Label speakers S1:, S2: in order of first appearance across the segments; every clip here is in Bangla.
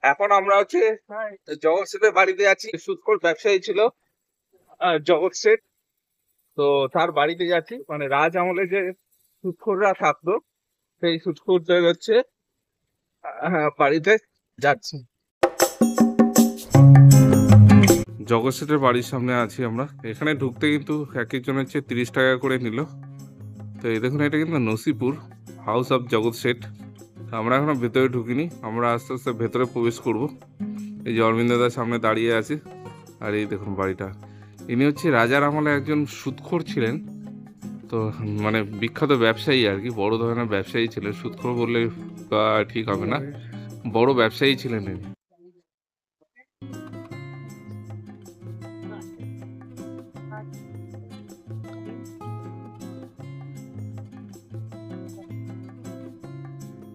S1: এখন আমরা হচ্ছে জগৎ শেঠের বাড়িতে আছি। সুদখোর ব্যবসায়ী ছিল জগৎ শেঠ। তো তার বাড়িতে যাচ্ছি, মানে রাজ আমলে যে সুদখোররা থাকতো সেই সুদখোরদের হচ্ছে বাড়িতে যাচ্ছি। জগৎ শেঠের বাড়ির সামনে আছি আমরা। এখানে ঢুকতে কিন্তু এক একজনের হচ্ছে 30 টাকা করে নিল। তো এই দেখুন, এটা কিন্তু নসিপুর হাউস অফ জগৎ শেঠ। আমরা এখনো ভেতরে ঢুকিনি, আমরা আস্তে আস্তে ভেতরে প্রবেশ করব। এই যে অরবিন্দদার সামনে দাঁড়িয়ে আছে। আর এই দেখুন বাড়িটা। ইনি হচ্ছে রাজার আমলে একজন সুদখোর ছিলেন। তো মানে বিখ্যাত ব্যবসায়ী আর কি, বড় ধরনের ব্যবসায়ী ছিলেন। সুদখোর বললে ঠিক হবে না, বড় ব্যবসায়ী ছিলেন ইনি।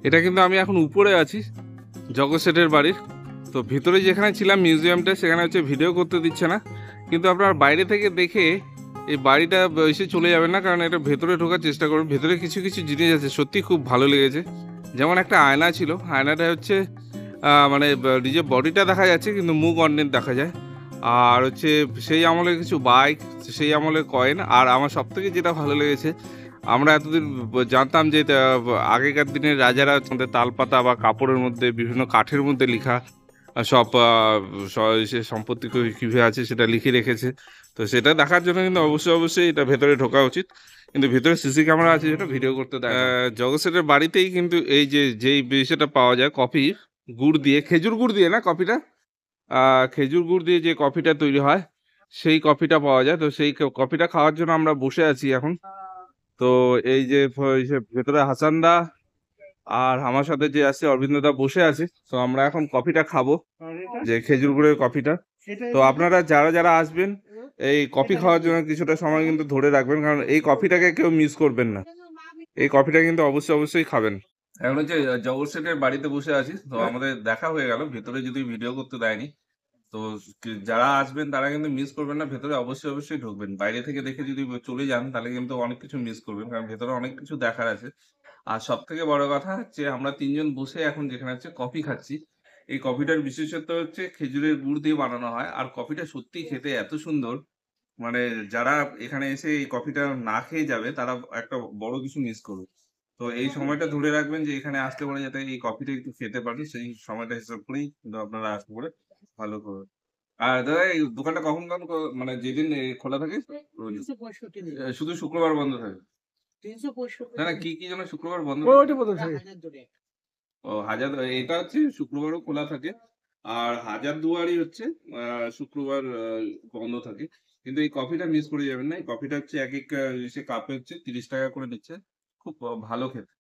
S1: এটা কিন্তু আমি এখন উপরে আছি জগৎ শেঠের বাড়ির। তো ভিতরে যেখানে ছিলাম মিউজিয়ামটা, সেখানে হচ্ছে ভিডিও করতে দিচ্ছে না। কিন্তু আপনার বাইরে থেকে দেখে এই বাড়িটা এসে চলে যাবেন না, কারণ এটা ভেতরে ঢোকার চেষ্টা করুন। ভেতরে কিছু কিছু জিনিস আছে সত্যি খুব ভালো লেগেছে। যেমন একটা আয়না ছিল, আয়নাটা হচ্ছে মানে নিজের বডিটা দেখা যাচ্ছে কিন্তু মুখ অন্যের দেখা যায়। আর হচ্ছে সেই আমলের কিছু বাইক, সেই আমলের কয়েন। আর আমার সব থেকে যেটা ভালো লেগেছে, আমরা এতদিন জানতাম যে আগেকার দিনের রাজারা তালপাতা বা কাপড়ের মধ্যে বিভিন্ন কাঠের মধ্যে লেখা সব সে সম্পত্তি কিভাবে আছে সেটা লিখে রেখেছে। তো সেটা দেখার জন্য কিন্তু অবশ্যই অবশ্যই এটা ভেতরে ঢোকা উচিত। কিন্তু ভেতরে সিসি ক্যামেরা আছে, যেটা ভিডিও করতে দেয়। জগৎ শেঠের বাড়িতেই কিন্তু এই যে যেই বিষয়টা পাওয়া যায়, কফি গুড় দিয়ে, খেজুর গুড় দিয়ে না কফিটা, খেজুর গুড় দিয়ে যে কফিটা তৈরি হয় সেই কফিটা পাওয়া যায়। তো সেই কফিটা খাওয়ার জন্য আমরা বসে আছি এখন। তো এই যে ভেতরে হাসানদা আর আমার সাথে যে আছে অরবিন্দদা বসে আছে। তো আমরা এখন কফিটা খাবো, যে খেজুর গুড়ের কফিটা। তো আপনারা যারা যারা আসবেন এই কফি খাওয়ার জন্য কিছুটা সময় কিন্তু ধরে রাখবেন, কারণ এই কফিটাকে কেউ মিস করবেন না। এই কফিটা কিন্তু অবশ্যই অবশ্যই খাবেন। এখন হচ্ছে জগৎ শেঠের বাড়িতে বসে আছি। তো আমাদের দেখা হয়ে গেল, ভেতরে যদি ভিডিও করতে দেয়নি। তো যারা আসবেন তারা কিন্তু মিস করবেন না, ভেতরে অবশ্যই অবশ্যই ঢুকবেন। বাইরে থেকে দেখে যদি চলে যান তাহলে কিন্তু অনেক কিছু মিস করবেন, কারণ ভেতরে অনেক কিছু দেখার আছে। আর সব থেকে বড় কথা হচ্ছে, আমরা তিনজন বসে এখন যেখানে হচ্ছে কফি খাচ্ছি, এই কফিটার বিশেষত্ব হচ্ছে খেজুরের গুড় দিয়ে বানানো হয়। আর কফিটা সত্যি খেতে এত সুন্দর, মানে যারা এখানে এসে এই কফিটা না খেয়ে যাবে তারা একটা বড় কিছু মিস করবে। তো এই সময়টা ধরে রাখবেন যে এখানে আসতে পারে যাতে এই কফিটা একটু খেতে পারেন, সেই সময়টা হিসাব করেই কিন্তু আপনারা আসতে পারে ভালো করে। আর দাদা এই দোকানটা কখন কখন মানে যেদিন খোলা থাকে? শুধু শুক্রবার বন্ধ থাকে? না না, কি কি যেন শুক্রবার বন্ধ থাকে? ও হাজার, এটা হচ্ছে শুক্রবারও খোলা থাকে। আর হাজারদুয়ারি হচ্ছে শুক্রবার বন্ধ থাকে। কিন্তু এই কফিটা মিস করে যাবেন না। এই কফিটা হচ্ছে এক এক কাপে হচ্ছে 30 টাকা করে নিচ্ছে। খুব ভালো খেতে।